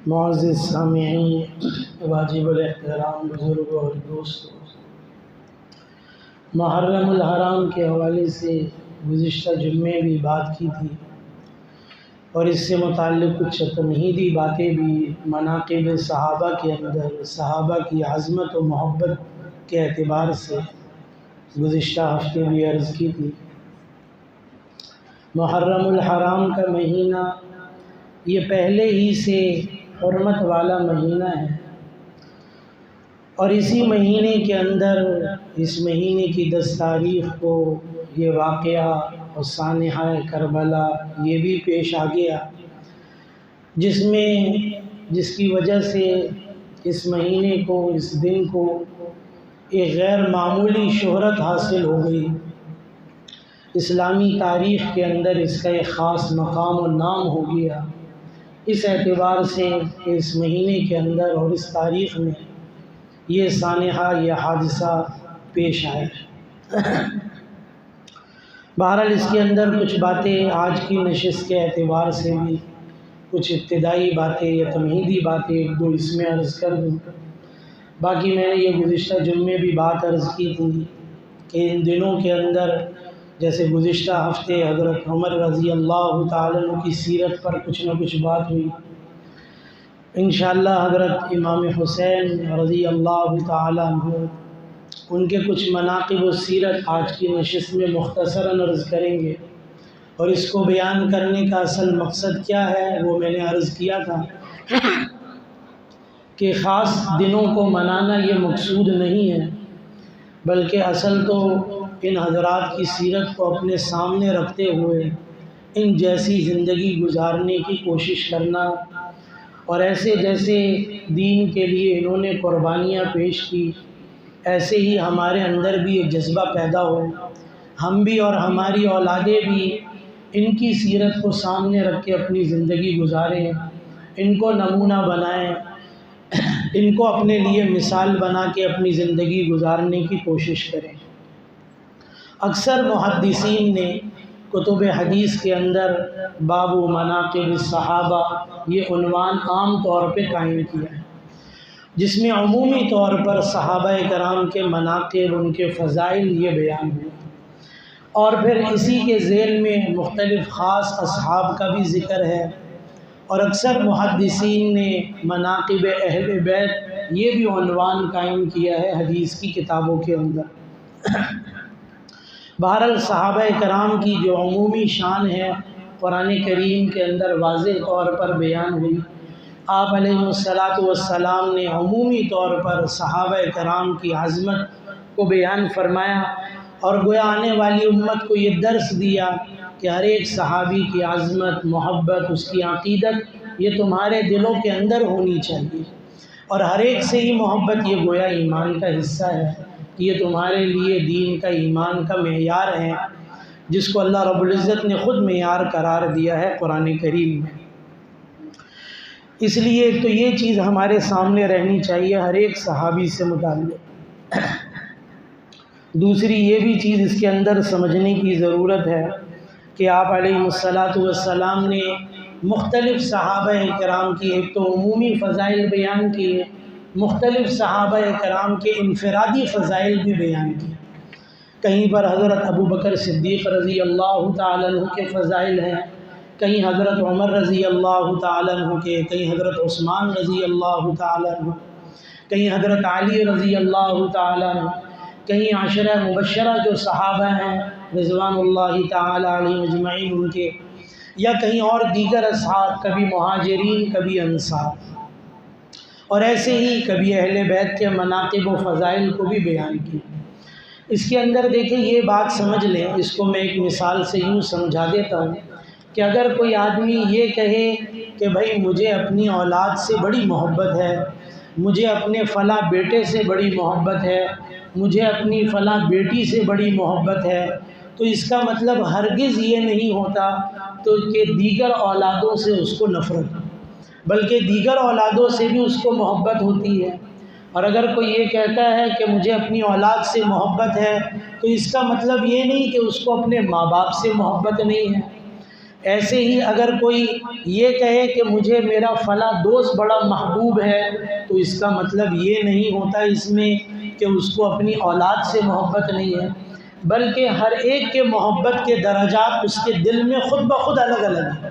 معزز سامعین، واجب الاحترام بزرگوں اور دوستوں، محرم الحرام کے حوالے سے گزشتہ جمعے بھی بات کی تھی اور اس سے متعلق کچھ تمہیدی باتیں بھی مناقب صحابہ کے اندر صحابہ کی عظمت و محبت کے اعتبار سے گزشتہ ہفتے بھی عرض کی تھی۔ محرم الحرام کا مہینہ یہ پہلے ہی سے حرمت والا مہینہ ہے، اور اسی مہینے کے اندر اس مہینے کی 10 تاریخ کو یہ واقعہ اور سانحہ کربلا یہ بھی پیش آ گیا، جس کی وجہ سے اس مہینے کو، اس دن کو ایک غیر معمولی شہرت حاصل ہو گئی۔ اسلامی تاریخ کے اندر اس کا ایک خاص مقام و نام ہو گیا، اس اعتبار سے کہ اس مہینے کے اندر اور اس تاریخ میں یہ سانحہ، یہ حادثہ پیش آیا۔ بہرحال اس کے اندر کچھ باتیں آج کی نشست کے اعتبار سے بھی کچھ ابتدائی باتیں یا تمہیدی باتیں ایک دو اس میں عرض کر دوں۔ باقی میں نے یہ گزشتہ جمعے بھی بات عرض کی تھی کہ ان دنوں کے اندر جیسے گزشتہ ہفتے حضرت عمر رضی اللہ تعالیٰ عنہ کی سیرت پر کچھ نہ کچھ بات ہوئی، انشاءاللہ حضرت امام حسین رضی اللہ تعالیٰ عنہ ان کے کچھ مناقب و سیرت آج کی نشست میں مختصراً عرض کریں گے، اور اس کو بیان کرنے کا اصل مقصد کیا ہے وہ میں نے عرض کیا تھا کہ خاص دنوں کو منانا یہ مقصود نہیں ہے، بلکہ اصل تو ان حضرات کی سیرت کو اپنے سامنے رکھتے ہوئے ان جیسی زندگی گزارنے کی کوشش کرنا، اور ایسے جیسے دین کے لیے انہوں نے قربانیاں پیش کی، ایسے ہی ہمارے اندر بھی ایک جذبہ پیدا ہو، ہم بھی اور ہماری اولادیں بھی ان کی سیرت کو سامنے رکھ کے اپنی زندگی گزاریں، ان کو نمونہ بنائیں، ان کو اپنے لیے مثال بنا کے اپنی زندگی گزارنے کی کوشش کریں۔ اکثر محدثین نے کتب حدیث کے اندر باب مناقب الصحابہ یہ عنوان عام طور پہ قائم کیا ہے، جس میں عمومی طور پر صحابہ کرام کے مناقب، ان کے فضائل یہ بیان ہوئے، اور پھر اسی کے ذیل میں مختلف خاص اصحاب کا بھی ذکر ہے، اور اکثر محدثین نے مناقب اہل بیت یہ بھی عنوان قائم کیا ہے حدیث کی کتابوں کے اندر۔ بہرحال صحابہ کرام کی جو عمومی شان ہے قرآن کریم کے اندر واضح طور پر بیان ہوئی۔ آپ علیہ السلام نے عمومی طور پر صحابہ کرام کی عظمت کو بیان فرمایا، اور گویا آنے والی امت کو یہ درس دیا کہ ہر ایک صحابی کی عظمت، محبت، اس کی عقیدت یہ تمہارے دلوں کے اندر ہونی چاہیے، اور ہر ایک سے ہی محبت یہ گویا ایمان کا حصہ ہے، یہ تمہارے لیے دین کا، ایمان کا معیار ہے، جس کو اللہ رب العزت نے خود معیار قرار دیا ہے قرآن کریم میں۔ اس لیے ایک تو یہ چیز ہمارے سامنے رہنی چاہیے ہر ایک صحابی سے متعلق۔ دوسری یہ بھی چیز اس کے اندر سمجھنے کی ضرورت ہے کہ آپ علیہ السلام نے مختلف صحابہ کرام کی ایک تو عمومی فضائل بیان کیے، مختلف صحابہ کرام کے انفرادی فضائل بھی بیان کیے۔ کہیں پر حضرت ابو بکر صدیق رضی اللہ تعالیٰ عنہ کے فضائل ہیں، کہیں حضرت عمر رضی اللہ تعالیٰ عنہ کے، کہیں حضرت عثمان رضی اللہ تعالیٰ عنہ، کہیں حضرت علی رضی اللہ تعالیٰ عنہ، کہیں عشرہ مبشرہ جو صحابہ ہیں رضوان اللہ تعالیٰ علیہم اجمعین ان کے، یا کہیں اور دیگر اصحاب، کبھی مہاجرین، کبھی انصار، اور ایسے ہی کبھی اہل بیت کے مناقب و فضائل کو بھی بیان کی۔ اس کے اندر دیکھیں یہ بات سمجھ لیں، اس کو میں ایک مثال سے یوں سمجھا دیتا ہوں کہ اگر کوئی آدمی یہ کہے کہ بھائی مجھے اپنی اولاد سے بڑی محبت ہے، مجھے اپنے فلاں بیٹے سے بڑی محبت ہے، مجھے اپنی فلاں بیٹی سے بڑی محبت ہے، تو اس کا مطلب ہرگز یہ نہیں ہوتا تو کہ دیگر اولادوں سے اس کو نفرت، بلکہ دیگر اولادوں سے بھی اس کو محبت ہوتی ہے۔ اور اگر کوئی یہ کہتا ہے کہ مجھے اپنی اولاد سے محبت ہے، تو اس کا مطلب یہ نہیں کہ اس کو اپنے ماں باپ سے محبت نہیں ہے، ایسے ہی اگر کوئی یہ کہے کہ مجھے میرا فلاں دوست بڑا محبوب ہے تو اس کا مطلب یہ نہیں ہوتا اس میں کہ اس کو اپنی اولاد سے محبت نہیں ہے، بلکہ ہر ایک کے محبت کے درجات اس کے دل میں خود بخود الگ الگ ہیں،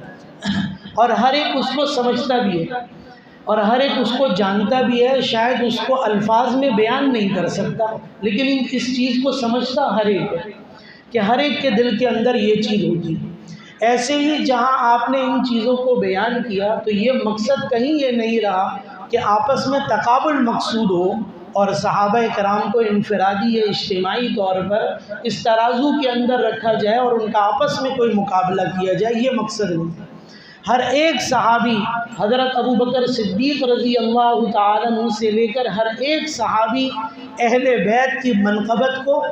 اور ہر ایک اس کو سمجھتا بھی ہے اور ہر ایک اس کو جانتا بھی ہے، شاید اس کو الفاظ میں بیان نہیں کر سکتا لیکن اس چیز کو سمجھتا ہر ایک ہے کہ ہر ایک کے دل کے اندر یہ چیز ہوتی ہے۔ ایسے ہی جہاں آپ نے ان چیزوں کو بیان کیا تو یہ مقصد کہیں یہ نہیں رہا کہ آپس میں تقابل مقصود ہو اور صحابہ کرام کو انفرادی یا اجتماعی طور پر اس ترازو کے اندر رکھا جائے اور ان کا آپس میں کوئی مقابلہ کیا جائے، یہ مقصد نہیں۔ ہر ایک صحابی حضرت ابو بکر صدیق رضی اللہ تعالیٰ عنہ سے لے کر ہر ایک صحابی اہل بیت کی منقبت کو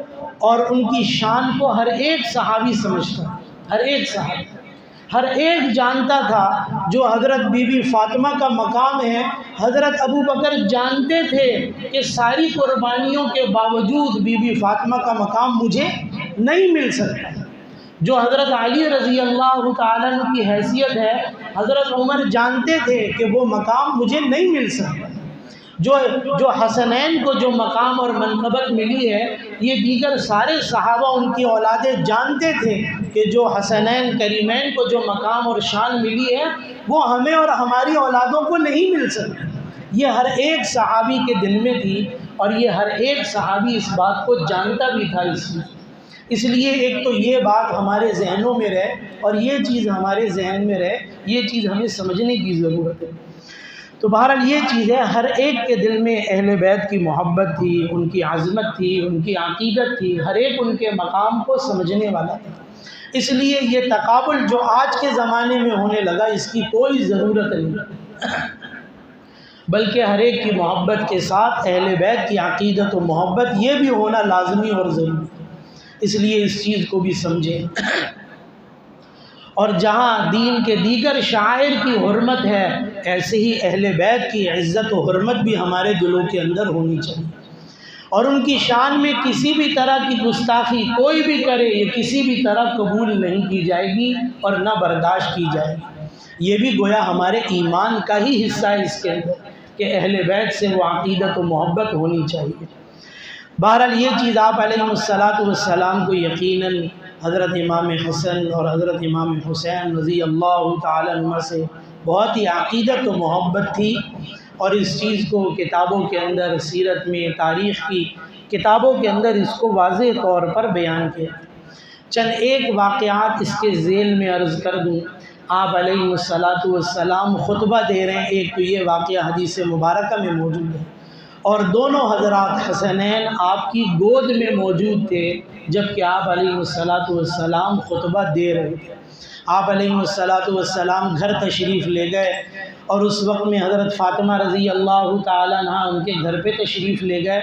اور ان کی شان کو ہر ایک صحابی سمجھتا، ہر ایک صحابی، ہر ایک جانتا تھا۔ جو حضرت بی بی فاطمہ کا مقام ہے، حضرت ابو بکر جانتے تھے کہ ساری قربانیوں کے باوجود بی بی فاطمہ کا مقام مجھے نہیں مل سکتا۔ جو حضرت علی رضی اللہ تعالیٰ عنہ کی حیثیت ہے، حضرت عمر جانتے تھے کہ وہ مقام مجھے نہیں مل سکتا۔ جو حسنین کو جو مقام اور منقبت ملی ہے، یہ دیگر سارے صحابہ ان کی اولادیں جانتے تھے کہ جو حسنین کریمین کو جو مقام اور شان ملی ہے وہ ہمیں اور ہماری اولادوں کو نہیں مل سکتی۔ یہ ہر ایک صحابی کے دل میں تھی اور یہ ہر ایک صحابی اس بات کو جانتا بھی تھا۔ اس لیے ایک تو یہ بات ہمارے ذہنوں میں رہے اور یہ چیز ہمارے ذہن میں رہے، یہ چیز ہمیں سمجھنے کی ضرورت ہے۔ تو بہرحال یہ چیز ہے، ہر ایک کے دل میں اہل بیت کی محبت تھی، ان کی عظمت تھی، ان کی عقیدت تھی، ہر ایک ان کے مقام کو سمجھنے والا تھا۔ اس لیے یہ تقابل جو آج کے زمانے میں ہونے لگا اس کی کوئی ضرورت نہیں، بلکہ ہر ایک کی محبت کے ساتھ اہل بیت کی عقیدت و محبت یہ بھی ہونا لازمی اور ضروری ہے۔ اس لیے اس چیز کو بھی سمجھیں۔ اور جہاں دین کے دیگر شعائر کی حرمت ہے، ایسے ہی اہل بیت کی عزت و حرمت بھی ہمارے دلوں کے اندر ہونی چاہیے، اور ان کی شان میں کسی بھی طرح کی گستاخی کوئی بھی کرے یہ کسی بھی طرح قبول نہیں کی جائے گی اور نہ برداشت کی جائے گی۔ یہ بھی گویا ہمارے ایمان کا ہی حصہ ہے اس کے اندر کہ اہل بیت سے وہ عقیدت و محبت ہونی چاہیے۔ بہرحال یہ چیز آپ علیہ السلام کو یقیناً حضرت امام حسن اور حضرت امام حسین رضی اللہ تعالیٰ عنہ سے بہت ہی عقیدت و محبت تھی، اور اس چیز کو کتابوں کے اندر، سیرت میں، تاریخ کی کتابوں کے اندر اس کو واضح طور پر بیان کیا۔ چند ایک واقعات اس کے ذیل میں عرض کر دوں۔ آپ علیہ السلام خطبہ دے رہے ہیں، ایک تو یہ واقعہ حدیث مبارکہ میں موجود ہے، اور دونوں حضرات حسنین آپ کی گود میں موجود تھے جب کہ آپ علیہ السلام خطبہ دے رہے تھے۔ آپ علیہ السلام گھر تشریف لے گئے، اور اس وقت میں حضرت فاطمہ رضی اللہ تعالیٰ عنہ ان کے گھر پہ تشریف لے گئے،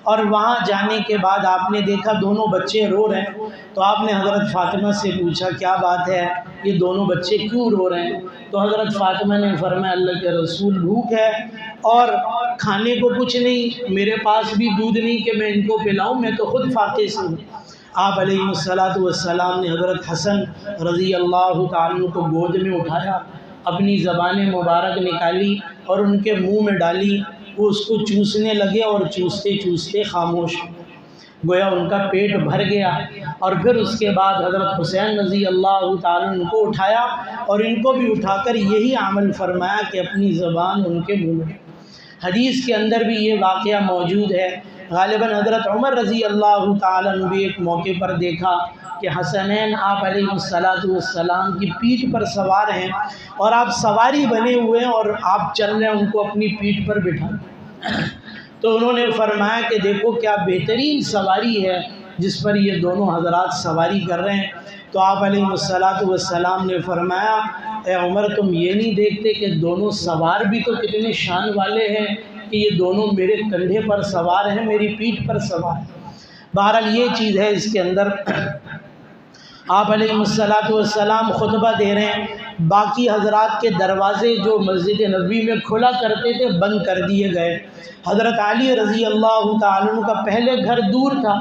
اور وہاں جانے کے بعد آپ نے دیکھا دونوں بچے رو رہے ہیں۔ تو آپ نے حضرت فاطمہ سے پوچھا کیا بات ہے، یہ دونوں بچے کیوں رو رہے ہیں؟ تو حضرت فاطمہ نے فرمایا اللہ کے رسول بھوک ہے اور کھانے کو کچھ نہیں، میرے پاس بھی دودھ نہیں کہ میں ان کو پلاؤں، میں تو خود فاقے سے ہوں۔ آپ علیہ السلام نے حضرت حسن رضی اللہ تعالیٰ عنہ کو گود میں اٹھایا، اپنی زبان مبارک نکالی اور ان کے منہ میں ڈالی، وہ اس کو چوسنے لگے اور چوستے چوستے خاموش ہو گئے، گویا ان کا پیٹ بھر گیا۔ اور پھر اس کے بعد حضرت حسین رضی اللہ تعالیٰ عنہ کو اٹھایا اور ان کو بھی اٹھا کر یہی عمل فرمایا کہ اپنی زبان ان کے منہ میں۔ حدیث کے اندر بھی یہ واقعہ موجود ہے۔ غالباً حضرت عمر رضی اللہ تعالیٰ عنہ بھی ایک موقع پر دیکھا کہ حسنین آپ علیہ السلام کی پیٹھ پر سوار ہیں، اور آپ سواری بنے ہوئے ہیں اور آپ چل رہے ہیں ان کو اپنی پیٹھ پر بٹھا۔ تو انہوں نے فرمایا کہ دیکھو کیا بہترین سواری ہے جس پر یہ دونوں حضرات سواری کر رہے ہیں۔ تو آپ علیہ السلام نے فرمایا اے عمر تم یہ نہیں دیکھتے کہ دونوں سوار بھی تو کتنے شان والے ہیں کہ یہ دونوں میرے کندھے پر سوار ہیں، میری پیٹھ پر سوار ہیں۔ بہرحال یہ چیز ہے اس کے اندر۔ آپ علیہ السلام خطبہ دے رہے ہیں، باقی حضرات کے دروازے جو مسجد نبوی میں کھلا کرتے تھے بند کر دیے گئے۔ حضرت علی رضی اللہ تعالیٰ عنہ کا پہلے گھر دور تھا۔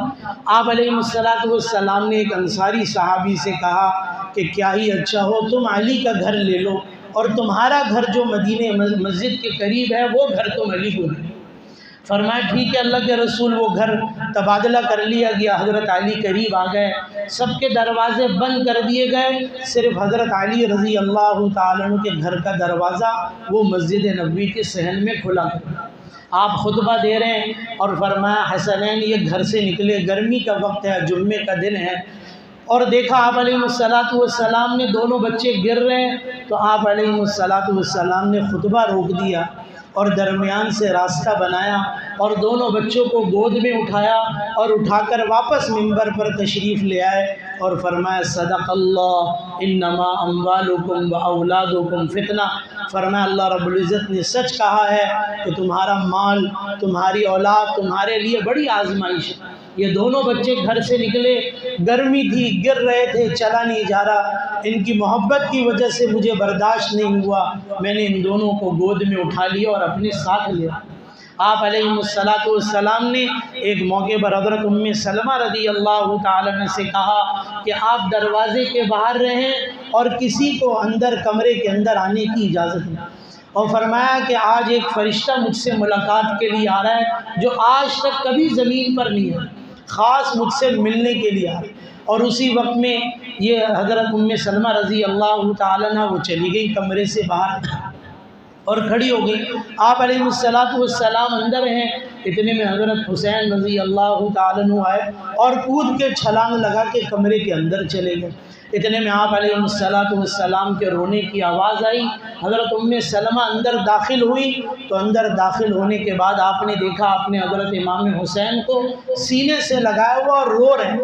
آپ علیہ السلام نے ایک انصاری صحابی سے کہا کہ کیا ہی اچھا ہو تم علی کا گھر لے لو اور تمہارا گھر جو مدینے مسجد کے قریب ہے وہ گھر تم علی کو دے۔ فرمایا ٹھیک ہے اللہ کے رسول۔ وہ گھر تبادلہ کر لیا گیا، حضرت علی قریب آ گئے، سب کے دروازے بند کر دیے گئے، صرف حضرت علی رضی اللہ تعالیٰ عنہ کے گھر کا دروازہ وہ مسجد نبوی کے صحن میں کھلا کر آپ خطبہ دے رہے ہیں۔ اور فرمایا حسنین یہ گھر سے نکلے، گرمی کا وقت ہے، جمعے کا دن ہے، اور دیکھا آپ علیہ السلام نے دونوں بچے گر رہے ہیں تو آپ علیہ السلام نے خطبہ روک دیا اور درمیان سے راستہ بنایا اور دونوں بچوں کو گود میں اٹھایا اور اٹھا کر واپس منبر پر تشریف لے آئے اور فرمایا صدق اللہ انما اموالکم و اولادکم فتنہ۔ فرمایا اللہ رب العزت نے سچ کہا ہے کہ تمہارا مال، تمہاری اولاد تمہارے لیے بڑی آزمائش ہے۔ یہ دونوں بچے گھر سے نکلے، گرمی تھی، گر رہے تھے، چلا نہیں جا رہا، ان کی محبت کی وجہ سے مجھے برداشت نہیں ہوا، میں نے ان دونوں کو گود میں اٹھا لیا اور اپنے ساتھ لیا۔ آپ علیہ السلام نے ایک موقع پر حضرت ام سلمہ رضی اللہ تعالیٰ عنہ سے کہا کہ آپ دروازے کے باہر رہیں اور کسی کو اندر کمرے کے اندر آنے کی اجازت نہیں، اور فرمایا کہ آج ایک فرشتہ مجھ سے ملاقات کے لیے آ رہا ہے جو آج تک کبھی زمین پر نہیں ہے، خاص مجھ سے ملنے کے لیے آ رہا ہے۔ اور اسی وقت میں یہ حضرت ام سلمہ رضی اللہ تعالیٰ عنہ وہ چلی گئی کمرے سے باہر اور کھڑی ہو گئی۔ آپ علیہ السلام اندر ہیں، اتنے میں حضرت حسین رضی اللہ تعالیٰ عنہ آئے اور کود کے چھلانگ لگا کے کمرے کے اندر چلے گئے۔ اتنے میں آپ علیہ السلام کے رونے کی آواز آئی۔ حضرت ام سلمہ اندر داخل ہوئی تو اندر داخل ہونے کے بعد آپ نے دیکھا اپنے حضرت امام حسین کو سینے سے لگایا ہوا اور رو رہے ہیں۔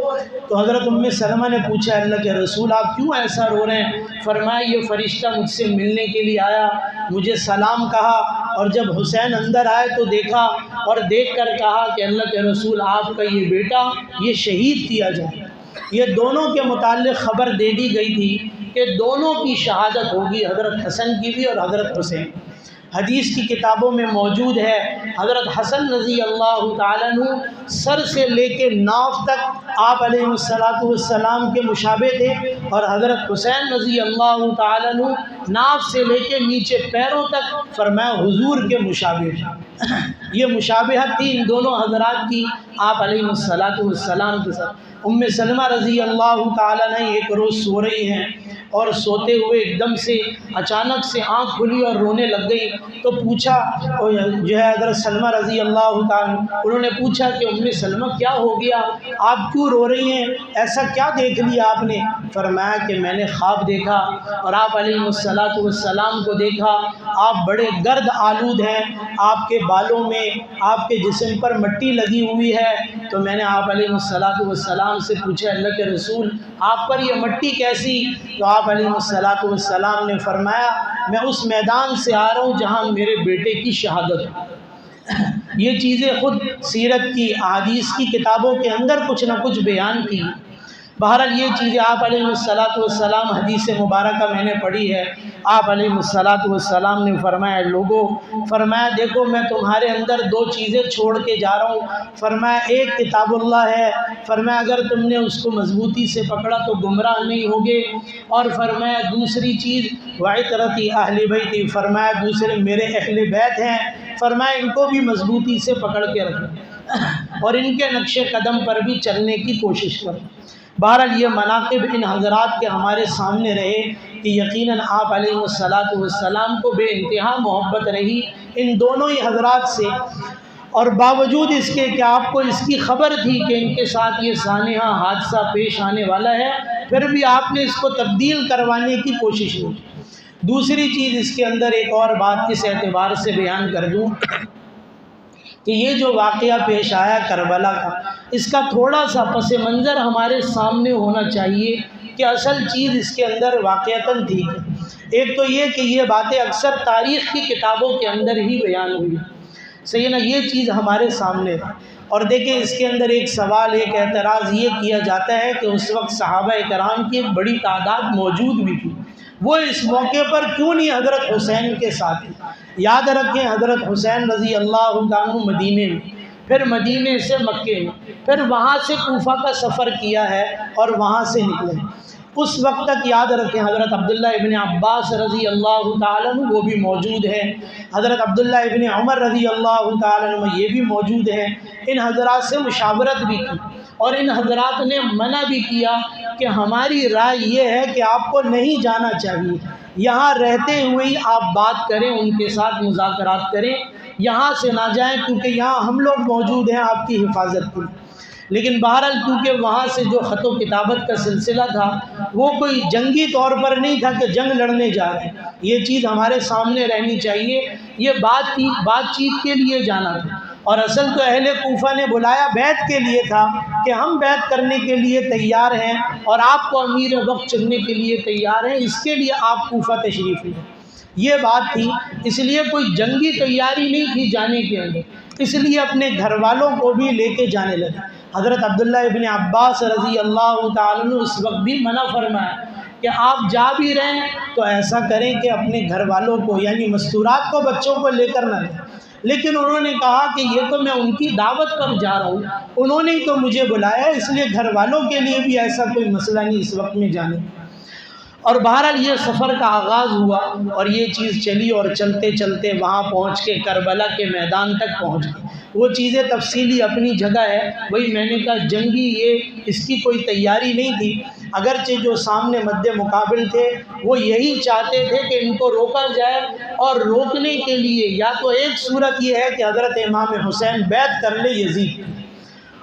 تو حضرت ام سلمہ نے پوچھا اللہ کے رسول آپ کیوں ایسا رو رہے ہیں؟ فرمایا یہ فرشتہ مجھ سے ملنے کے لیے آیا، مجھے سلام کہا، اور جب حسین اندر آئے تو دیکھا اور دیکھ کر کہا کہ اللہ کے رسول آپ کا یہ بیٹا یہ شہید کیا جائے۔ یہ دونوں کے متعلق خبر دے دی گئی تھی کہ دونوں کی شہادت ہوگی، حضرت حسن کی بھی اور حضرت حسین۔ حدیث کی کتابوں میں موجود ہے حضرت حسن رضی اللہ تعالیٰ عنہ سر سے لے کے ناف تک آپ علیہ السلام کے مشابہ تھے، اور حضرت حسین رضی اللہ تعالیٰ عنہ ناف سے لے کے نیچے پیروں تک فرمایا حضور کے مشابہ تھے۔ یہ مشابہت تھی ان دونوں حضرات کی آپ علیہ السلام کے ساتھ۔ ام سلمہ رضی اللہ تعالیٰ عنہ ایک روز سو رہی ہیں اور سوتے ہوئے ایک دم سے اچانک سے آنکھ کھلی اور رونے لگ گئی، تو پوچھا جو ہے حضرت سلمہ رضی اللہ تعالیٰ انہوں نے پوچھا کہ ام سلمہ کیا ہو گیا، آپ کیوں رو رہی ہیں، ایسا کیا دیکھ لیا آپ نے؟ فرمایا کہ میں نے خواب دیکھا اور آپ علیہ السلام کو دیکھا، آپ بڑے گرد آلود ہیں، آپ کے بالوں میں آپ کے جسم پر مٹی لگی ہوئی ہے۔ تو میں نے آپ علیہ السلام سے پوچھا اللہ کے رسول آپ پر یہ مٹی کیسی؟ تو آپ علیہ السلام نے فرمایا میں اس میدان سے آ رہا ہوں جہاں میرے بیٹے کی شہادت ہے۔ یہ چیزیں خود سیرت کی احادیث کی کتابوں کے اندر کچھ نہ کچھ بیان کی۔ بہرحال یہ چیزیں آپ علیہ السلام حدیث مبارکہ میں نے پڑھی ہے۔ آپ علیہ السلام نے فرمایا لوگوں، فرمایا دیکھو میں تمہارے اندر دو چیزیں چھوڑ کے جا رہا ہوں۔ فرمایا ایک کتاب اللہ ہے، فرمایا اگر تم نے اس کو مضبوطی سے پکڑا تو گمراہ نہیں ہوگے، اور فرمایا دوسری چیز وعطرتی اہل بیتی، فرمایا دوسرے میرے اہل بیت ہیں، فرمایا ان کو بھی مضبوطی سے پکڑ کے رکھو اور ان کے نقش قدم پر بھی چلنے کی کوشش کرو۔ بہرحال یہ مناقب ان حضرات کے ہمارے سامنے رہے کہ یقیناً آپ علیہ السلام کو بے انتہا محبت رہی ان دونوں ہی حضرات سے، اور باوجود اس کے کہ آپ کو اس کی خبر تھی کہ ان کے ساتھ یہ سانحہ حادثہ پیش آنے والا ہے، پھر بھی آپ نے اس کو تبدیل کروانے کی کوشش نہیں کی۔ دوسری چیز اس کے اندر ایک اور بات اس اعتبار سے بیان کر دوں کہ یہ جو واقعہ پیش آیا کربلا کا، اس کا تھوڑا سا پس منظر ہمارے سامنے ہونا چاہیے کہ اصل چیز اس کے اندر واقعتاً تھی۔ ایک تو یہ کہ یہ باتیں اکثر تاریخ کی کتابوں کے اندر ہی بیان ہوئی، صحیح نا، یہ چیز ہمارے سامنے ہے۔ اور دیکھیں اس کے اندر ایک سوال، ایک اعتراض یہ کیا جاتا ہے کہ اس وقت صحابہ کرام کی ایک بڑی تعداد موجود بھی تھی، وہ اس موقع پر کیوں نہیں حضرت حسین کے ساتھ؟ یاد رکھیں حضرت حسین رضی اللہ عنہ مدینے میں، پھر مدینے سے مکے میں، پھر وہاں سے کوفہ کا سفر کیا ہے اور وہاں سے نکلے۔ اس وقت تک یاد رکھیں حضرت عبداللہ ابن عباس رضی اللہ تعالیٰ عنہ وہ بھی موجود ہیں، حضرت عبداللہ ابن عمر رضی اللہ تعالیٰ عنہ یہ بھی موجود ہیں۔ ان حضرات سے مشاورت بھی کی اور ان حضرات نے منع بھی کیا کہ ہماری رائے یہ ہے کہ آپ کو نہیں جانا چاہیے، یہاں رہتے ہوئے ہی آپ بات کریں، ان کے ساتھ مذاکرات کریں، یہاں سے نہ جائیں کیونکہ یہاں ہم لوگ موجود ہیں آپ کی حفاظت کے لیے۔ لیکن بہرحال کیونکہ وہاں سے جو خط و کتابت کا سلسلہ تھا وہ کوئی جنگی طور پر نہیں تھا کہ جنگ لڑنے جا رہے ہیں، یہ چیز ہمارے سامنے رہنی چاہیے، یہ بات چیت کے لیے جانا تھا۔ اور اصل تو اہل کوفہ نے بلایا بیعت کے لیے تھا کہ ہم بیعت کرنے کے لیے تیار ہیں اور آپ کو امیر وقت چننے کے لیے تیار ہیں، اس کے لیے آپ کوفہ تشریف لیں، یہ بات تھی۔ اس لیے کوئی جنگی تیاری نہیں تھی جانے کے اندر، اس لیے اپنے گھر والوں کو بھی لے کے جانے لگے۔ حضرت عبداللہ ابن عباس رضی اللہ تعالیٰ عنہ اس وقت بھی منع فرمایا کہ آپ جا بھی رہے ہیں تو ایسا کریں کہ اپنے گھر والوں کو یعنی مستورات کو، بچوں کو لے کر نہ جائیں۔ لیکن انہوں نے کہا کہ یہ تو میں ان کی دعوت پر جا رہا ہوں، انہوں نے تو مجھے بلایا، اس لیے گھر والوں کے لیے بھی ایسا کوئی مسئلہ نہیں اس وقت میں جانے۔ اور بہرحال یہ سفر کا آغاز ہوا اور یہ چیز چلی اور چلتے چلتے وہاں پہنچ کے کربلا کے میدان تک پہنچ گئی۔ وہ چیزیں تفصیلی اپنی جگہ ہے، وہی میں نے کہا جنگی یہ اس کی کوئی تیاری نہیں تھی، اگرچہ جو سامنے مد مقابل تھے وہ یہی چاہتے تھے کہ ان کو روکا جائے، اور روکنے کے لیے یا تو ایک صورت یہ ہے کہ حضرت امام حسین بیعت کر لے یزید،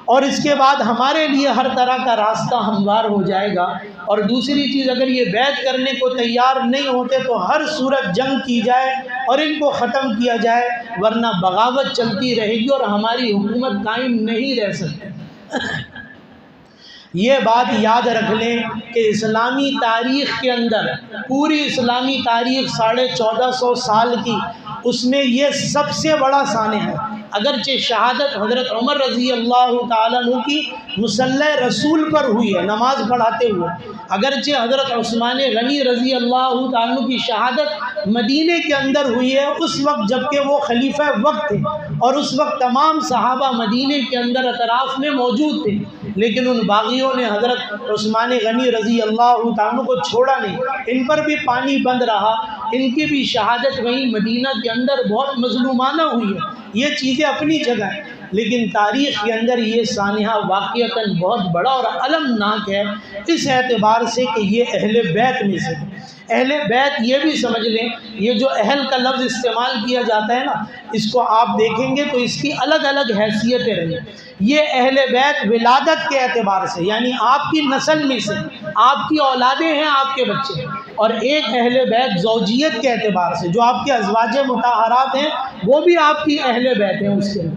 اور اس کے بعد ہمارے لیے ہر طرح کا راستہ ہموار ہو جائے گا، اور دوسری چیز اگر یہ بیعت کرنے کو تیار نہیں ہوتے تو ہر صورت جنگ کی جائے اور ان کو ختم کیا جائے، ورنہ بغاوت چلتی رہے گی اور ہماری حکومت قائم نہیں رہ سکتی۔ یہ بات یاد رکھ لیں کہ اسلامی تاریخ کے اندر، پوری اسلامی تاریخ 1450 سال کی، اس میں یہ سب سے بڑا سانحہ ہے۔ اگرچہ شہادت حضرت عمر رضی اللہ تعالیٰ عنہ کی مصلی رسول پر ہوئی ہے نماز پڑھاتے ہوئے، اگرچہ حضرت عثمان غنی رضی اللہ تعالیٰ عنہ کی شہادت مدینے کے اندر ہوئی ہے، اس وقت جب کہ وہ خلیفہ وقت تھے اور اس وقت تمام صحابہ مدینے کے اندر اطراف میں موجود تھے، لیکن ان باغیوں نے حضرت عثمان غنی رضی اللہ تعالیٰ عنہ کو چھوڑا نہیں، ان پر بھی پانی بند رہا، ان کی بھی شہادت وہیں مدینہ کے اندر بہت مظلومانہ ہوئی ہے۔ یہ چیزیں اپنی جگہ ہیں، لیکن تاریخ کے اندر یہ سانحہ واقعتاً بہت بڑا اور المناک ہے، اس اعتبار سے کہ یہ اہل بیت میں سے اہل بیت۔ یہ بھی سمجھ لیں یہ جو اہل کا لفظ استعمال کیا جاتا ہے نا، اس کو آپ دیکھیں گے تو اس کی الگ الگ حیثیتیں رہی۔ یہ اہل بیت ولادت کے اعتبار سے یعنی آپ کی نسل میں سے آپ کی اولادیں ہیں، آپ کے بچے، اور ایک اہل بیت زوجیت کے اعتبار سے جو آپ کے ازواج مطہرات ہیں وہ بھی آپ کی اہل بیت ہیں، اس کے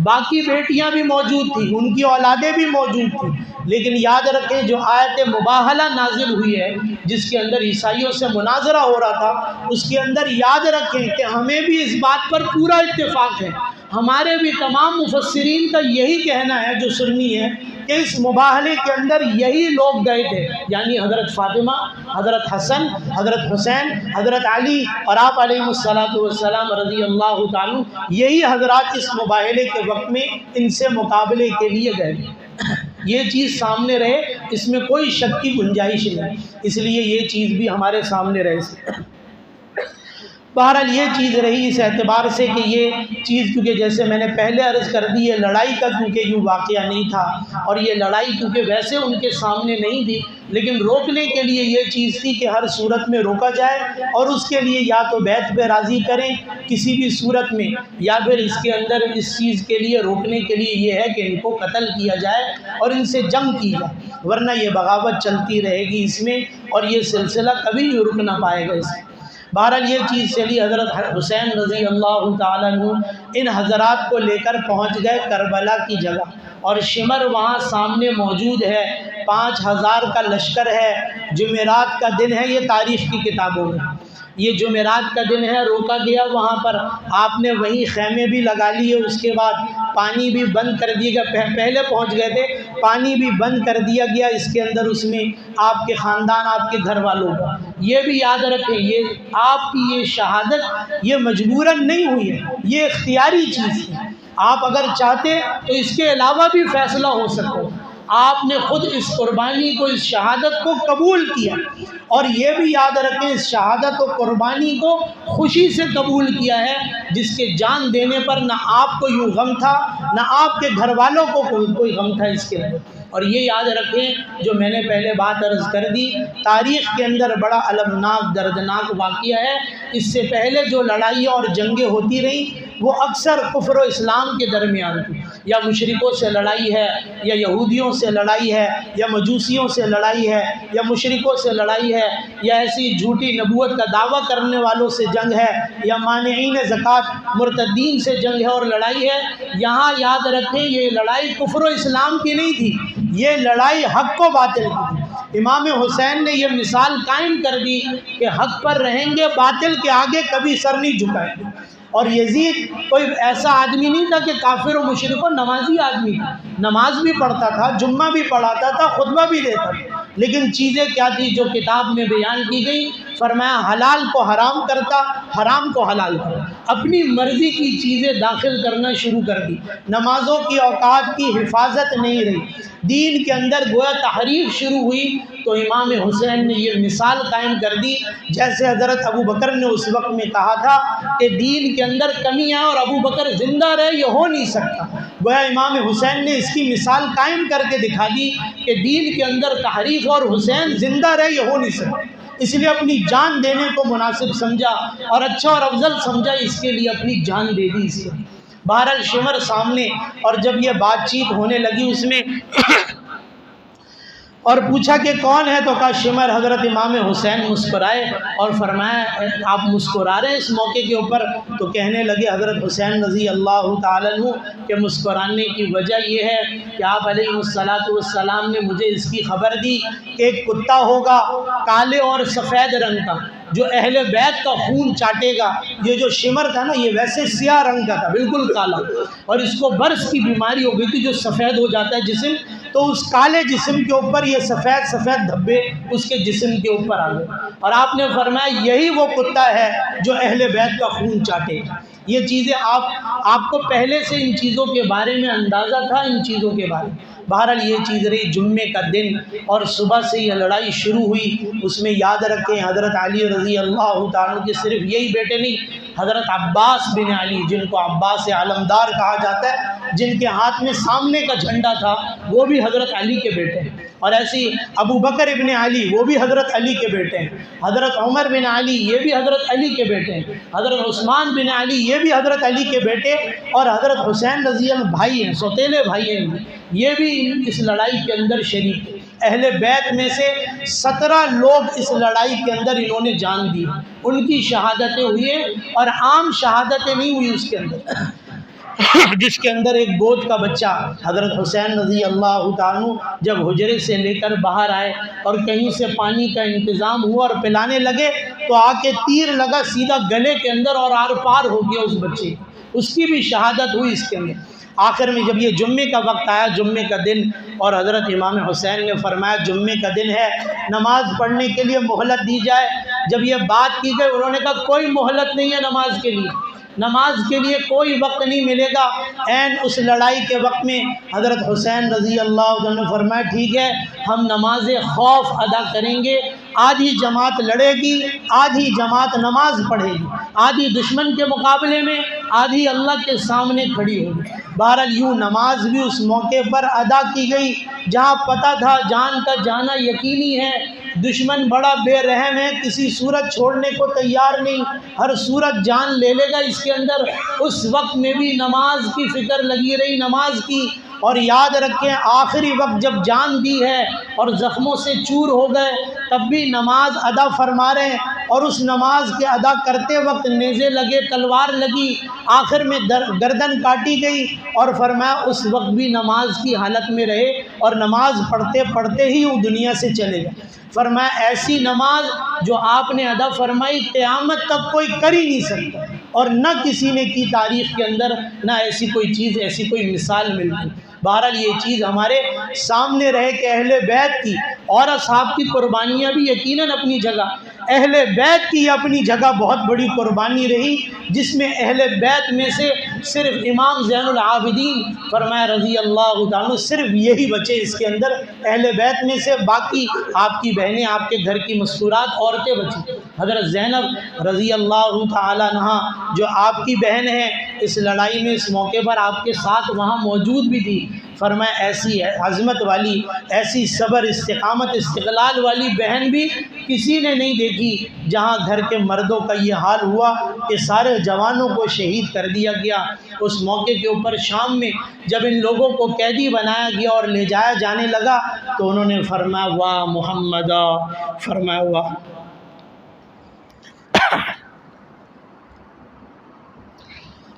باقی بیٹیاں بھی موجود تھیں، ان کی اولادیں بھی موجود تھیں۔ لیکن یاد رکھیں جو آیت مباہلہ نازل ہوئی ہے جس کے اندر عیسائیوں سے مناظرہ ہو رہا تھا، اس کے اندر یاد رکھیں کہ ہمیں بھی اس بات پر پورا اتفاق ہے، ہمارے بھی تمام مفسرین کا یہی کہنا ہے جو سنی ہے کہ اس مباہلے کے اندر یہی لوگ گئے تھے، یعنی حضرت فاطمہ، حضرت حسن، حضرت حسین، حضرت علی اور آپ علیہ السلام رضی اللہ تعالیٰ، یہی حضرات اس مباہلے کے وقت میں ان سے مقابلے کے لیے گئے۔ یہ چیز سامنے رہے، اس میں کوئی شک کی گنجائش نہیں، اس لیے یہ چیز بھی ہمارے سامنے رہے۔ بہرحال یہ چیز رہی اس اعتبار سے کہ یہ چیز کیونکہ جیسے میں نے پہلے عرض کر دی ہے، لڑائی کا کیونکہ یوں واقعہ نہیں تھا، اور یہ لڑائی کیونکہ ویسے ان کے سامنے نہیں تھی، لیکن روکنے کے لیے یہ چیز تھی کہ ہر صورت میں روکا جائے، اور اس کے لیے یا تو بیعت پہ راضی کریں کسی بھی صورت میں، یا پھر اس کے اندر اس چیز کے لیے روکنے کے لیے یہ ہے کہ ان کو قتل کیا جائے اور ان سے جنگ کی جائے، ورنہ یہ بغاوت چلتی رہے گی اس میں، اور یہ سلسلہ کبھی بھی رک نہ پائے گا اس میں۔ بہرحال یہ چیز چلی، حضرت حسین رضی اللہ تعالیٰ عنہ ان حضرات کو لے کر پہنچ گئے کربلا کی جگہ، اور شمر وہاں سامنے موجود ہے، 5000 کا لشکر ہے، جمعرات کا دن ہے، یہ تاریخ کی کتابوں میں یہ جمعرات کا دن ہے، روکا گیا وہاں پر، آپ نے وہیں خیمے بھی لگا لیے، اس کے بعد پانی بھی بند کر دیا گیا، پہلے پہنچ گئے تھے، پانی بھی بند کر دیا گیا اس کے اندر، اس میں آپ کے خاندان، آپ کے گھر والوں کا۔ یہ بھی یاد رکھیں، یہ آپ کی یہ شہادت یہ مجبوراً نہیں ہوئی ہے، یہ اختیاری چیز ہے۔ آپ اگر چاہتے تو اس کے علاوہ بھی فیصلہ ہو سکتا، آپ نے خود اس قربانی کو، اس شہادت کو قبول کیا، اور یہ بھی یاد رکھیں اس شہادت و قربانی کو خوشی سے قبول کیا ہے، جس کے جان دینے پر نہ آپ کو یوں غم تھا، نہ آپ کے گھر والوں کو کوئی غم تھا اس کے اندر۔ اور یہ یاد رکھیں جو میں نے پہلے بات عرض کر دی، تاریخ کے اندر بڑا المناک دردناک واقعہ ہے۔ اس سے پہلے جو لڑائیاں اور جنگیں ہوتی رہیں وہ اکثر کفر و اسلام کے درمیان تھی، یا مشرکوں سے لڑائی ہے، یا یہودیوں سے لڑائی ہے، یا مجوسیوں سے لڑائی ہے، یا مشرکوں سے لڑائی ہے، یا ایسی جھوٹی نبوت کا دعویٰ کرنے والوں سے جنگ ہے، یا مانعین زکوٰۃ مرتدین سے جنگ ہے اور لڑائی ہے۔ یہاں یاد رکھیں یہ لڑائی کفر و اسلام کی نہیں تھی، یہ لڑائی حق و باطل کی تھی۔ امام حسین نے یہ مثال قائم کر دی کہ حق پر رہیں گے، باطل کے آگے کبھی سر نہیں جھکائیں گے۔ اور یزید کوئی ایسا آدمی نہیں تھا کہ کافر و مشرک و نمازی آدمی تھا، نماز بھی پڑھتا تھا، جمعہ بھی پڑھاتا تھا، خطبہ بھی دیتا تھا، لیکن چیزیں کیا تھی جو کتاب میں بیان کی گئی؟ فرمایا حلال کو حرام کرتا، حرام کو حلال کرتا، اپنی مرضی کی چیزیں داخل کرنا شروع کر دی، نمازوں کی اوقات کی حفاظت نہیں رہی، دین کے اندر گویا تحریف شروع ہوئی۔ تو امام حسین نے یہ مثال قائم کر دی، جیسے حضرت ابو بکر نے اس وقت میں کہا تھا کہ دین کے اندر کمی ہے اور ابو بکر زندہ رہے، یہ ہو نہیں سکتا۔ گویا امام حسین نے اس کی مثال قائم کر کے دکھا دی کہ دین کے اندر تحریف اور حسین زندہ رہے، یہ ہو نہیں سکتا، اس لیے اپنی جان دینے کو مناسب سمجھا اور اچھا اور افضل سمجھا، اس کے لیے اپنی جان دے دی اس کے۔ بہرحال شمر سامنے، اور جب یہ بات چیت ہونے لگی اس میں اور پوچھا کہ کون ہے، تو کہا شمر۔ حضرت امام حسین مسکرائے اور فرمایا آپ مسکرا رہے ہیں اس موقع کے اوپر؟ تو کہنے لگے حضرت حسین رضی اللہ تعالیٰ عنہ کہ مسکرانے کی وجہ یہ ہے کہ آپ علیہ السلام نے مجھے اس کی خبر دی کہ ایک کتا ہوگا کالے اور سفید رنگ کا، جو اہل بیت کا خون چاٹے گا۔ یہ جو شمر تھا نا، یہ ویسے سیاہ رنگ کا تھا، بالکل کالا، اور اس کو برس کی بیماری ہو گئی تھی، جو سفید ہو جاتا ہے جسم، تو اس کالے جسم کے اوپر یہ سفید سفید دھبے اس کے جسم کے اوپر آ گئے، اور آپ نے فرمایا یہی وہ کتا ہے جو اہل بیت کا خون چاٹے گا۔ یہ چیزیں آپ کو پہلے سے ان چیزوں کے بارے میں اندازہ تھا، ان چیزوں کے بارے میں۔ بہرحال یہ چیز رہی جمعے کا دن، اور صبح سے یہ لڑائی شروع ہوئی۔ اس میں یاد رکھیں حضرت علی رضی اللہ تعالیٰ کے صرف یہی بیٹے نہیں، حضرت عباس بن علی، جن کو عباس علمدار کہا جاتا ہے، جن کے ہاتھ میں سامنے کا جھنڈا تھا، وہ بھی حضرت علی کے بیٹے ہیں۔ اور ایسی ابو بکر ابن علی، وہ بھی حضرت علی کے بیٹے ہیں۔ حضرت عمر بن علی، یہ بھی حضرت علی کے بیٹے ہیں۔ حضرت عثمان بن علی، یہ بھی حضرت علی کے بیٹے، اور حضرت حسین رضی اللہ بھائی ہیں، سوتیلے بھائی ہیں، یہ بھی اس لڑائی کے اندر شریک ہیں۔ اہل بیت میں سے 17 لوگ اس لڑائی کے اندر انہوں نے جان دی، ان کی شہادتیں ہوئی ہیں، اور عام شہادتیں نہیں ہوئی اس کے اندر، جس کے اندر ایک گود کا بچہ حضرت حسین رضی اللہ تعالیٰ جب حجرے سے لے کر باہر آئے اور کہیں سے پانی کا انتظام ہوا اور پلانے لگے، تو آ کے تیر لگا سیدھا گلے کے اندر اور آر پار ہو گیا اس بچے، اس کی بھی شہادت ہوئی اس کے اندر۔ آخر میں جب یہ جمعے کا وقت آیا، جمعے کا دن، اور حضرت امام حسین نے فرمایا جمعے کا دن ہے، نماز پڑھنے کے لیے مہلت دی جائے۔ جب یہ بات کی گئی، انہوں نے کہا کوئی مہلت نہیں ہے نماز کے لیے، نماز کے لیے کوئی وقت نہیں ملے گا۔ عین اس لڑائی کے وقت میں حضرت حسین رضی اللہ عنہ نے فرمایا ٹھیک ہے، ہم نماز خوف ادا کریں گے، آدھی جماعت لڑے گی، آدھی جماعت نماز پڑھے گی، آدھی دشمن کے مقابلے میں، آدھی اللہ کے سامنے کھڑی ہوگی۔ بہرحال یوں نماز بھی اس موقع پر ادا کی گئی جہاں پتہ تھا جان کا جانا یقینی ہے، دشمن بڑا بے رحم ہے، کسی صورت چھوڑنے کو تیار نہیں، ہر صورت جان لے لے گا اس کے اندر۔ اس وقت میں بھی نماز کی فکر لگی رہی، نماز کی۔ اور یاد رکھیں آخری وقت جب جان دی ہے اور زخموں سے چور ہو گئے، تب بھی نماز ادا فرما رہے ہیں۔ اور اس نماز کے ادا کرتے وقت نیزے لگے، تلوار لگی، آخر میں گردن کاٹی گئی، اور فرمایا اس وقت بھی نماز کی حالت میں رہے اور نماز پڑھتے پڑھتے ہی وہ دنیا سے چلے گئے۔ فرمایا ایسی نماز جو آپ نے ادا فرمائی قیامت تک کوئی کر ہی نہیں سکتا، اور نہ کسی نے کی تاریخ کے اندر، نہ ایسی کوئی چیز، ایسی کوئی مثال ملتی۔ بہرحال یہ چیز ہمارے سامنے رہے کہ اہل بیت کی اور اصحاب کی قربانیاں بھی یقیناً اپنی جگہ، اہل بیت کی اپنی جگہ بہت بڑی قربانی رہی، جس میں اہل بیت میں سے صرف امام زین العابدین فرمایا رضی اللہ تعالیٰ صرف یہی بچے اس کے اندر اہل بیت میں سے، باقی آپ کی بہنیں، آپ کے گھر کی مستورات عورتیں بچی۔ حضرت زینب رضی اللہ تعالیٰ عنہا جو آپ کی بہن ہے، اس لڑائی میں اس موقع پر آپ کے ساتھ وہاں موجود بھی تھی۔ فرمایا ایسی عظمت والی، ایسی صبر، استقامت، استقلال والی بہن بھی کسی نے نہیں دیکھی۔ جہاں گھر کے مردوں کا یہ حال ہوا کہ سارے جوانوں کو شہید کر دیا گیا، اس موقع کے اوپر شام میں جب ان لوگوں کو قیدی بنایا گیا اور لے جایا جانے لگا تو انہوں نے فرمایا واہ محمدہ، فرمایا واہ،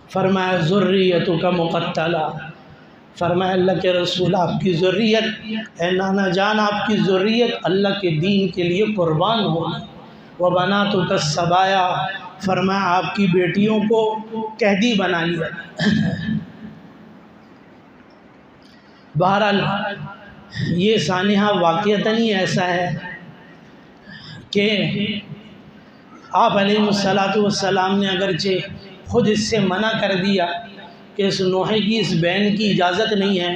فرمایا ذریتک مقتلہ، فرمایا اللہ کے رسول آپ کی ذریت، اے نانا جان آپ کی ذریت اللہ کے دین کے لیے قربان ہو۔ وبناتک السبایا، فرمایا آپ کی بیٹیوں کو قیدی بنا لیا۔ بہرحال یہ سانحہ واقعتاً ہی ایسا ہے کہ آپ علیہ السلام نے اگرچہ خود اس سے منع کر دیا کہ اس نوحے کی، اس بین کی اجازت نہیں ہے،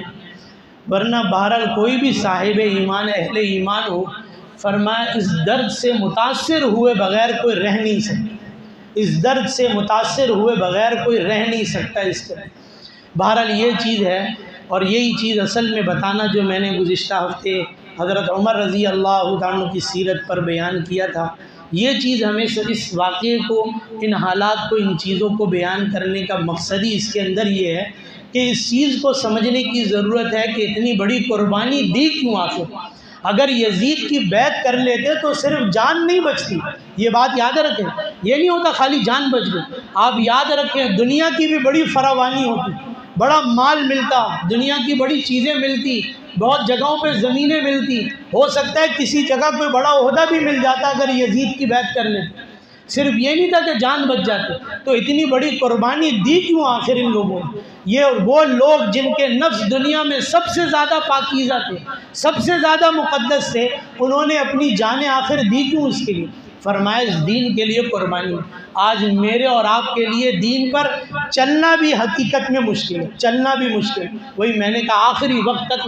ورنہ بہرحال کوئی بھی صاحب ایمان، اہل ایمان ہو، فرمایا اس درد سے متاثر ہوئے بغیر کوئی رہ نہیں سکتا، اس درد سے متاثر ہوئے بغیر کوئی رہ نہیں سکتا اس طرح۔ بہرحال یہ چیز ہے، اور یہی چیز اصل میں بتانا جو میں نے گزشتہ ہفتے حضرت عمر رضی اللہ عنہ کی سیرت پر بیان کیا تھا، یہ چیز ہمیں اس واقعے کو، ان حالات کو، ان چیزوں کو بیان کرنے کا مقصد ہی اس کے اندر یہ ہے کہ اس چیز کو سمجھنے کی ضرورت ہے کہ اتنی بڑی قربانی دی کیوں آخر۔ اگر یزید کی بیعت کر لیتے تو صرف جان نہیں بچتی، یہ بات یاد رکھیں، یہ نہیں ہوتا خالی جان بچ گئی، آپ یاد رکھیں دنیا کی بھی بڑی فراوانی ہوتی، بڑا مال ملتا، دنیا کی بڑی چیزیں ملتی، بہت جگہوں پہ زمینیں ملتی، ہو سکتا ہے کسی جگہ کوئی بڑا عہدہ بھی مل جاتا اگر یزید کی بیعت کر لیتے، صرف یہ نہیں تھا کہ جان بچ جاتے۔ تو اتنی بڑی قربانی دی کیوں آخر ان لوگوں نے؟ یہ وہ لوگ جن کے نفس دنیا میں سب سے زیادہ پاکیزہ تھے، سب سے زیادہ مقدس تھے، انہوں نے اپنی جانیں آخر دی کیوں اس کے لیے؟ فرمایا اس دین کے لیے قربانی۔ آج میرے اور آپ کے لیے دین پر چلنا بھی حقیقت میں مشکل ہے، چلنا بھی مشکل ہے۔ وہی میں نے کہا آخری وقت تک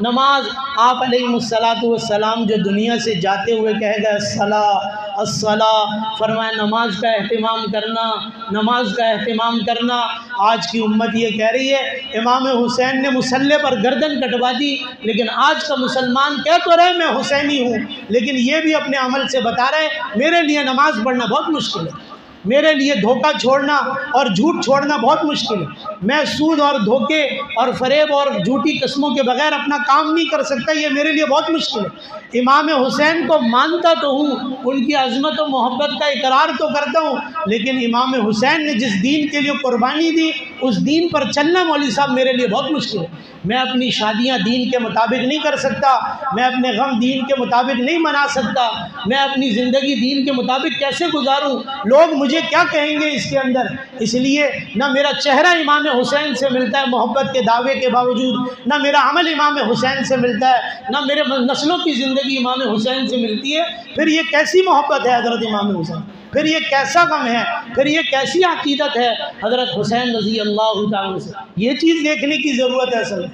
نماز آپ علیہ السلام جو دنیا سے جاتے ہوئے کہے گا الصلاۃ الصلاۃ، فرمایا نماز کا اہتمام کرنا، نماز کا اہتمام کرنا۔ آج کی امت یہ کہہ رہی ہے امام حسین نے مصلی پر گردن کٹوا دی، لیکن آج کا مسلمان کہہ تو رہے میں حسینی ہوں، لیکن یہ بھی اپنے عمل سے بتا رہے میرے لیے نماز پڑھنا بہت مشکل ہے، میرے لیے دھوکہ چھوڑنا اور جھوٹ چھوڑنا بہت مشکل ہے، میں سود اور دھوکے اور فریب اور جھوٹی قسموں کے بغیر اپنا کام نہیں کر سکتا، یہ میرے لیے بہت مشکل ہے۔ امام حسین کو مانتا تو ہوں، ان کی عظمت و محبت کا اقرار تو کرتا ہوں، لیکن امام حسین نے جس دین کے لیے قربانی دی اس دین پر چلنا مولوی صاحب میرے لیے بہت مشکل ہے۔ میں اپنی شادیاں دین کے مطابق نہیں کر سکتا، میں اپنے غم دین کے مطابق نہیں منا سکتا، میں اپنی زندگی دین کے مطابق کیسے گزاروں، لوگ مجھے کیا کہیں گے اس کے اندر۔ اس لیے نہ میرا چہرہ امام حسین سے ملتا ہے محبت کے دعوے کے باوجود، نہ میرا عمل امام حسین سے ملتا ہے، نہ میرے نسلوں کی زندگی امام حسین سے ملتی ہے، پھر یہ کیسی محبت ہے حضرت امام حسین، پھر یہ کیسا غم ہے، پھر یہ کیسی عقیدت ہے حضرت حسین رضی اللہ تعالیٰ سے۔ یہ چیز دیکھنے کی ضرورت ہے اصل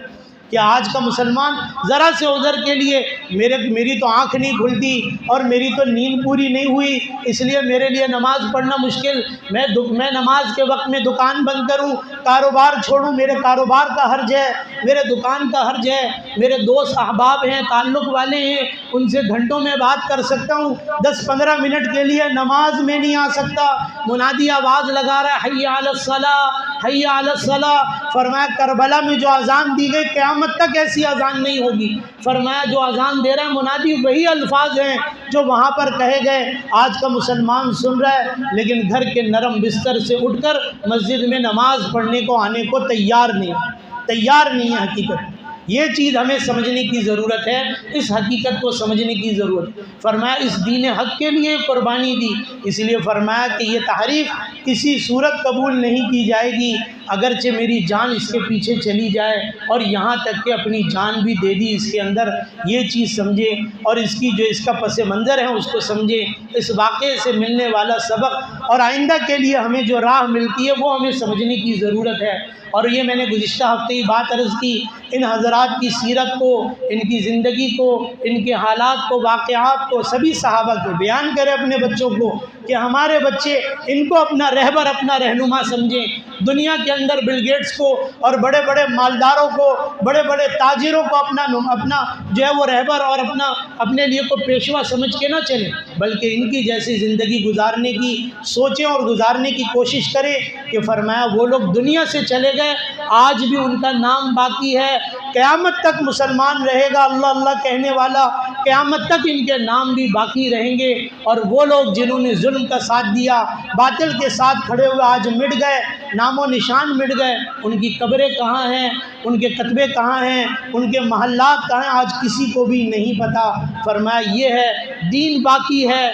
کہ آج کا مسلمان ذرا سے عذر کے لیے میری تو آنکھ نہیں کھلتی اور میری تو نیند پوری نہیں ہوئی، اس لیے میرے لیے نماز پڑھنا مشکل، میں نماز کے وقت میں دکان بند کروں، کاروبار چھوڑوں، میرے کاروبار کا حرج ہے، میرے دکان کا حرج ہے، میرے دوست احباب ہیں، تعلق والے ہیں، ان سے گھنٹوں میں بات کر سکتا ہوں، 10-15 منٹ کے لیے نماز میں نہیں آ سکتا۔ منادی آواز لگا رہا ہے حی علی الصلاۃ، حی علی الصلاۃ۔ فرمایا کربلا میں جو اذان دی گئی قیامت تک ایسی اذان نہیں ہوگی۔ فرمایا جو اذان دے رہا ہے منادی وہی الفاظ ہیں جو وہاں پر کہے گئے۔ آج کا مسلمان سن رہا ہے لیکن گھر کے نرم بستر سے اٹھ کر مسجد میں نماز پڑھنے کو آنے کو تیار نہیں ہے حقیقت۔ یہ چیز ہمیں سمجھنے کی ضرورت ہے، اس حقیقت کو سمجھنے کی ضرورت ہے۔ فرمایا اس دین حق کے لیے قربانی دی، اس لیے فرمایا کہ یہ تحریف کسی صورت قبول نہیں کی جائے گی، اگرچہ میری جان اس کے پیچھے چلی جائے، اور یہاں تک کہ اپنی جان بھی دے دی اس کے اندر۔ یہ چیز سمجھے اور اس کی جو اس کا پس منظر ہے اس کو سمجھے، اس واقعے سے ملنے والا سبق اور آئندہ کے لیے ہمیں جو راہ ملتی ہے وہ ہمیں سمجھنے کی ضرورت ہے۔ اور یہ میں نے گزشتہ ہفتے ہی بات عرض کی، ان حضرات کی سیرت کو، ان کی زندگی کو، ان کے حالات کو، واقعات کو سبھی صحابہ کو بیان کرے اپنے بچوں کو، کہ ہمارے بچے ان کو اپنا رہبر، اپنا رہنما سمجھیں۔ دنیا کے اندر بل گیٹس کو اور بڑے بڑے مالداروں کو، بڑے بڑے تاجروں کو اپنا جو ہے وہ رہبر اور اپنے لیے کو پیشوا سمجھ کے نہ چلیں، بلکہ ان کی جیسی زندگی گزارنے کی سوچیں اور گزارنے کی کوشش کریں کہ فرمایا وہ لوگ دنیا سے چلے گئے، آج بھی ان کا نام باقی ہے، قیامت تک مسلمان رہے گا اللہ اللہ کہنے والا، قیامت تک ان کے نام بھی باقی رہیں گے۔ اور وہ لوگ جنہوں نے ظلم کا ساتھ دیا، باطل کے ساتھ کھڑے ہوئے آج مٹ گئے، نام و نشان مٹ گئے، ان کی قبریں کہاں ہیں، ان کے کتبے کہاں ہیں، ان کے محلات کہاں ہیں، آج کسی کو بھی نہیں پتہ۔ فرمایا یہ ہے دین باقی ہے۔